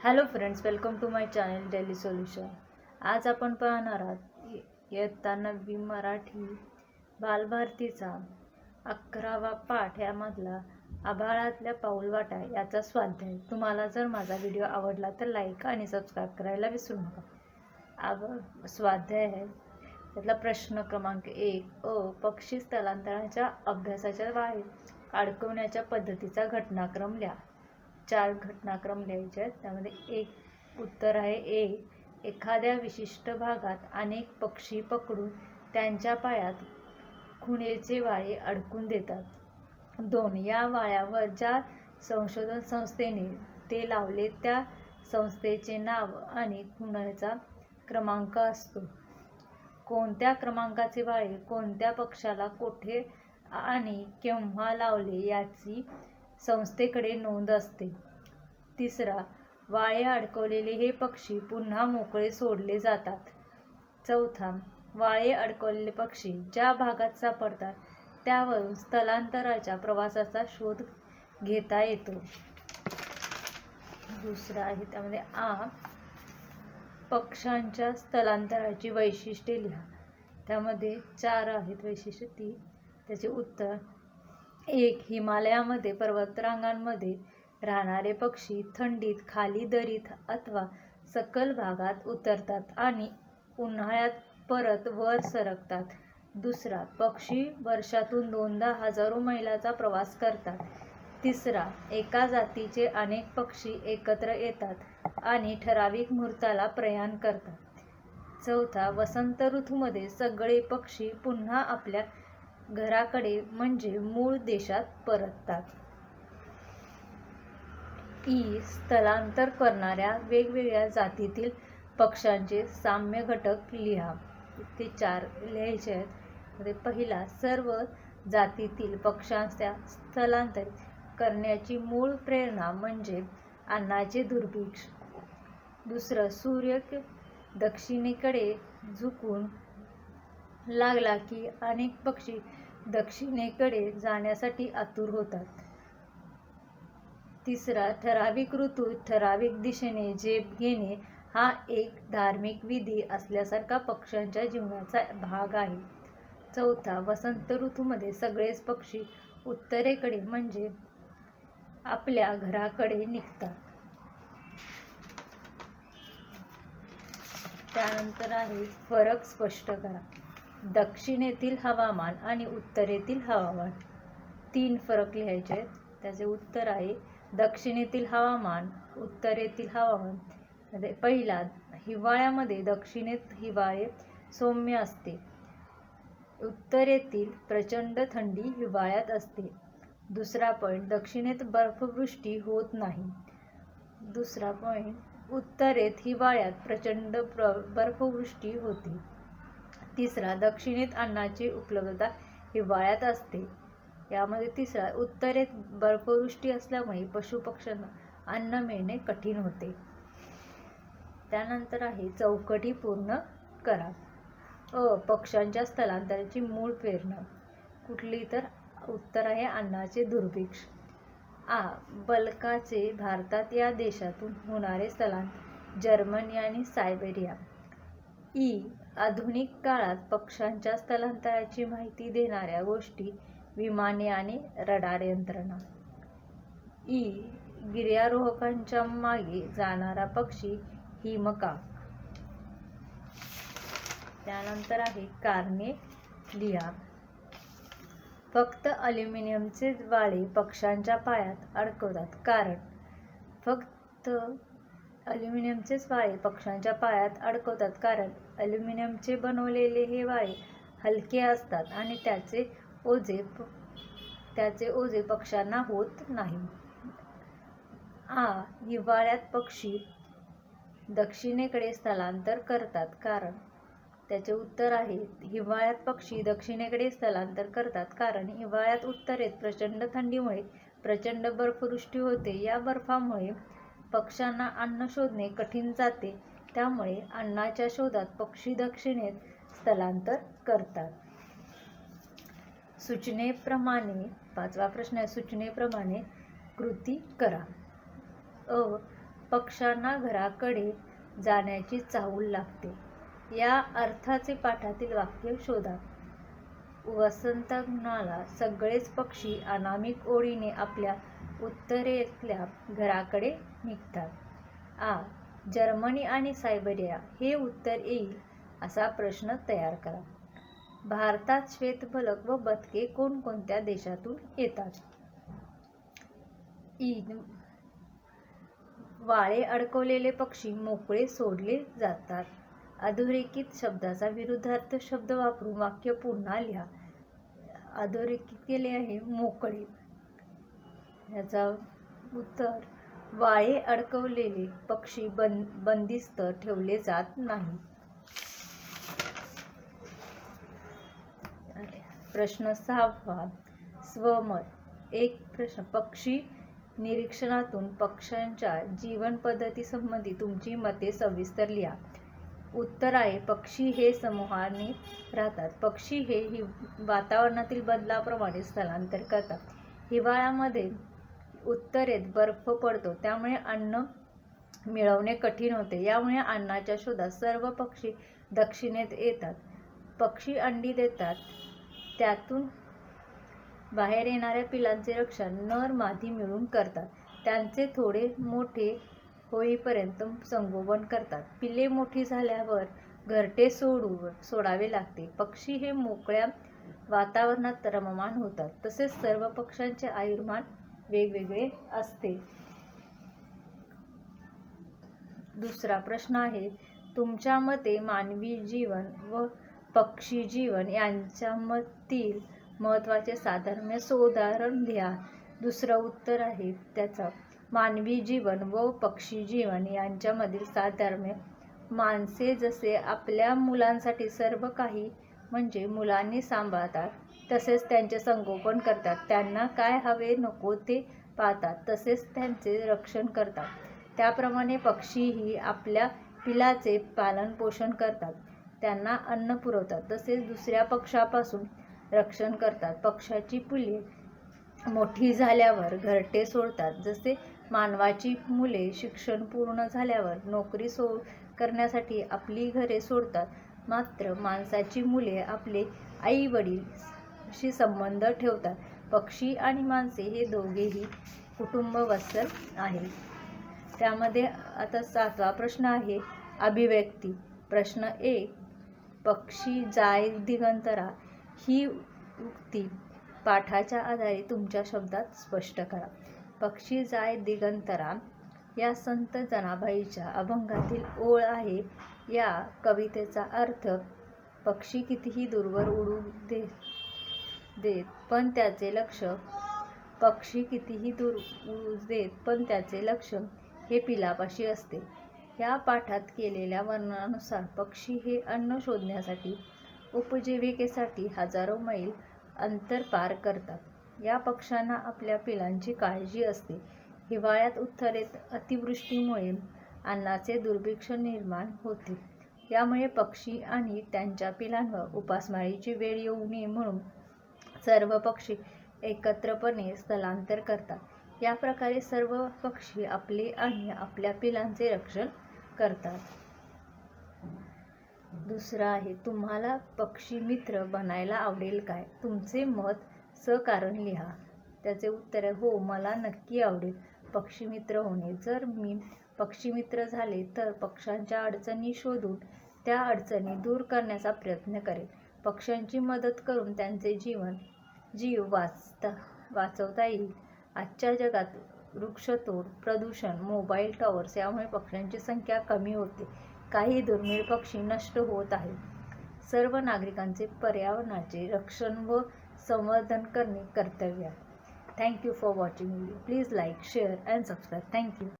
Hello friends, welcome to my channel daily solution. आज आपण पाहणार आहात इयत्ता 9वी मराठी बालभारतीचा 11वा पाठ यामधला आभाळातल्या पाऊलवाटा याचा स्वाध्याय. तुम्हाला जर माझा व्हिडिओ आवडला तर लाईक आणि सबस्क्राईब करायला विसरू नका. स्वाध्याय आहे त्यातला प्रश्न क्रमांक 1. पक्षी स्थलांतराच्या अभ्यासाच्या वाळी अडकवण्याच्या पद्धतीचा घटनाक्रम लिहा. 4 घटनाक्रम लिहायचे आहेत. त्यामध्ये एक उत्तर आहे ए. एखाद्या विशिष्ट भागात अनेक पक्षी पकडून त्यांच्या पायात खुणेचे वाळे अडकून देतात. 2. या वाळ्यावर ज्या संशोधन संस्थेने ते लावले त्या संस्थेचे नाव आणि खुणेचा क्रमांक असतो. कोणत्या क्रमांकाचे वाळे कोणत्या पक्षाला कोठे आणि केव्हा लावले याची संस्थेकडे नोंद असते. 3. वाळे अडकवलेले हे पक्षी पुन्हा मोकळे सोडले जातात. 4. वाळे अडकवलेले पक्षी ज्या भागात सापडतात त्यावरून स्थलांतराच्या प्रवासाचा शोध घेता येतो. दुसरा आहे त्यामध्ये पक्ष्यांच्या स्थलांतराची वैशिष्ट्ये लिहा. त्यामध्ये 4 आहेत वैशिष्ट्ये. त्याचे उत्तर 1. हिमालयामध्ये पर्वतरांगांमध्ये राहणारे पक्षी थंडीत खाली दरीत अथवा सखल भागात उतरतात आणि उन्हाळ्यात परत वर सरकतात. 2. पक्षी वर्षातून 2दा हजारो मैलाचा प्रवास करतात. 3. एका जातीचे अनेक पक्षी एकत्र येतात आणि ठराविक मुहूर्ताला प्रयाण करतात. 4. वसंत ऋतूमध्ये सगळे पक्षी पुन्हा आपल्या घराकडे म्हणजे मूळ देशात परततात. स्थलांतर करणाऱ्या वेगवेगळ्या जातीतील पक्ष्यांचे साम्य घटक लिहा. ते 4 लिहायचे आहेत. पहिला, सर्व जातीतील पक्ष्यांच्या स्थलांतरित करण्याची मूळ प्रेरणा म्हणजे अन्नाचे दुर्भिक्ष. 2. सूर्य दक्षिणेकडे झुकू लागला की अनेक पक्षी दक्षिणेकडे जाण्यासाठी आतुर होतात. 3. ठराविक ऋतूत ठराविक दिशेने झेप घेणे हा एक धार्मिक विधी असल्यासारखा पक्ष्यांच्या जीवनाचा भाग आहे. 4. वसंत ऋतूमध्ये सगळेच पक्षी उत्तरेकडे म्हणजे आपल्या घराकडे निघतात. त्यानंतर आहे फरक स्पष्ट करा. दक्षिणेतील हवामान आणि उत्तरेतील हवामान. 3 फरक लिहायचे आहेत. त्याचे उत्तर आहे दक्षिणेतील हवामान, उत्तरेतील हवामान. पहिला, हिवाळ्यामध्ये दक्षिणेत हिवाळे सौम्य असते. उत्तरेतील प्रचंड थंडी हिवाळ्यात असते. 2. पॉईंट, दक्षिणेत बर्फवृष्टी होत नाही. 2. पॉईंट, उत्तरेत हिवाळ्यात प्रचंड बर्फवृष्टी होते. 3. दक्षिणेत अन्नाची उपलब्धता हिवाळ्यात असते. यामध्ये 3. उत्तरेत बर्फवृष्टी असल्यामुळे पशुपक्ष्यांना अन्न मिळणे कठीण होते. त्यानंतर आहे चौकटी पूर्ण करा. पक्ष्यांच्या स्थलांतराची मूळ प्रेरणा कुठली, तर उत्तर आहे अन्नाचे दुर्भिक्ष. बल्काचे भारतात या देशातून होणारे स्थलांतर जर्मनी आणि सायबेरिया. आधुनिक काळात पक्ष्यांच्या स्थलांतराची माहिती देणाऱ्या गोष्टी विमाने आणि रडार यंत्रणा. गिर्यारोहकांच्या मागे जाणारा पक्षी हिमकाक. त्यानंतर आहे कारणे लिहा. फक्त अल्युमिनियमचे वाळे पक्ष्यांच्या पायात अडकवतात कारण फक्त अल्युमिनियमचेच वाळे पक्ष्यांच्या पायात अडकवतात कारण अल्युमिनियमचे बनवलेले हे वाळे हलके असतात आणि त्याचे ओझे पक्ष्यांना होत नाही. हिवाळ्यात पक्षी दक्षिणेकडे स्थलांतर करतात कारण त्याचे उत्तर आहे हिवाळ्यात पक्षी दक्षिणेकडे स्थलांतर करतात कारण हिवाळ्यात उत्तरेत प्रचंड थंडीमुळे प्रचंड बर्फवृष्टी होते. या बर्फामुळे पक्ष्यांना अन्न शोधणे कठीण जाते. त्यामुळे अन्नाच्या शोधात पक्षी दक्षिणेत स्थलांतर करतात. सूचनेप्रमाणे 5वा प्रश्न आहे सूचनेप्रमाणे कृती करा. पक्ष्यांना घराकडे जाण्याची चाहूल लागते. या अर्थाचे पाठातील वाक्य शोधा. वसंतागमनाला सगळेच पक्षी अनामिक ओळीने आपल्या उत्तरेतल्या घराकडे निघतात. आ. जर्मनी आणि सायबेरिया हे उत्तर येईल असा प्रश्न तयार करा. भारतात श्वेतपलक व बदके कोणकोणत्या देशातून येतात? इ. वाळे अडकवलेले पक्षी मोकळे सोडले जातात. अधोरेखित शब्दाचा विरुद्धार्थ शब्द वापरून वाक्य पुन्हा लिहा. अधोरेखित केले आहे मोकळे. याचा उत्तर वाळे अडकवलेले पक्षी बंदिस्त ठेवले जात नाही. प्रश्न 6. स्वमत. एक प्रश्न. पक्षी निरीक्षणातून पक्ष्यांच्या जीवन पद्धतीसंबंधी तुमची मते सविस्तर लिहा. उत्तर आहे पक्षी हे समूहाने राहतात. पक्षी हे वातावरणातील बदलाप्रमाणे स्थलांतर करतात. हिवाळ्यामध्ये उत्तरेत बर्फ पडतो, त्यामुळे अन्न मिळवणे कठीण होते. यामुळे अन्नाच्या शोधात सर्व पक्षी दक्षिणेत येतात. पक्षी अंडी देतात, त्यातून बाहेर येणाऱ्या पिलांचे रक्षण नर मादी मिळून करतात. त्यांचे थोडे मोठे होईपर्यंत संगोपन करतात. पिले मोठी झाल्यावर घरटे सोडावे लागते. पक्षी हे मोकळ्या वातावरणात रममाण होतात. तसेच सर्व पक्ष्यांचे आयुर्मान वेगवेगळे असते. दुसरा प्रश्न आहे तुमच्या मते मानवी जीवन व पक्षी जीवन यांच्यामधील महत्त्वाचे साधर्म्य उदाहरण लिहा. दुसरं उत्तर आहे त्याचं मानवी जीवन व पक्षी जीवन यांच्यामधील साधर्म्य. माणसे जसे आपल्या मुलांसाठी सर्व काही म्हणजे मुलांनी सांभाळतात, तसेच त्यांचे संगोपन करतात. त्यांना काय हवे नको ते पाहतात, तसेच त्यांचे रक्षण करतात. त्याप्रमाणे पक्षीही आपल्या पिलाचे पालनपोषण करतात, त्यांना अन्न पुरवतात, तसेच दुसऱ्या पक्ष्यापासून रक्षण करतात. पक्ष्याची पिले मोठी झाल्यावर घरटे सोडतात. जसे मानवाची मुले शिक्षण पूर्ण झाल्यावर नोकरी करण्यासाठी आपली घरे सोडतात, मात्र माणसाची मुले आपले आई वडीलशी संबंध ठेवतात. पक्षी आणि माणसे हे दोघेही कुटुंबवत्सल आहेत. त्यामध्ये आता 7वा प्रश्न आहे अभिव्यक्ती. प्रश्न 1. पक्षी जाय दिगंतरा ही उक्ती पाठाच्या आधारे तुमच्या शब्दात स्पष्ट करा. पक्षी जाय दिगंतरा या संत जनाबाईच्या अभंगातील ओळ आहे. या कवितेचा अर्थ पक्षी कितीही दूरवर उडू देत पण त्याचे लक्ष हे पिलापाशी असते. या पाठात केलेल्या वर्णनानुसार पक्षी हे अन्न शोधण्यासाठी उपजीविकेसाठी हजारो मैल अंतर पार करतात. या पक्ष्यांना आपल्या पिलांची काळजी असते. हिवाळ्यात उत्तरेत अतिवृष्टीमुळे अन्नाचे दुर्भिक्ष निर्माण होते. यामुळे पक्षी आणि त्यांच्या पिलांवर उपासमारीची वेळ येऊ नये म्हणून सर्व पक्षी एकत्रपणे स्थलांतर करतात. या प्रकारे सर्व पक्षी आपले आणि आपल्या पिलांचे रक्षण करतात. दुसरा आहे तुम्हाला पक्षी मित्र बनायला आवडेल काय? तुमचे मत सकारण लिहा. त्याचे उत्तर आहे हो, मला नक्की आवडेल पक्षी मित्र होणे. जर मी पक्षी मित्र झाले तर पक्ष्यांच्या अडचणी शोधून त्या अडचणी दूर करण्याचा प्रयत्न करेन. पक्ष्यांची मदत करून त्यांचे जीव वाचवता येईल. आजच्या जगात वृक्षतोड, प्रदूषण, मोबाईल टॉवर्स यामुळे पक्ष्यांची संख्या कमी होते. काही दुर्मिळ पक्षी नष्ट होत आहेत. सर्व नागरिकांचे पर्यावरणाचे रक्षण व संवर्धन करणे कर्तव्य आहे. Thank you for watching video. Please like, share and subscribe. Thank you.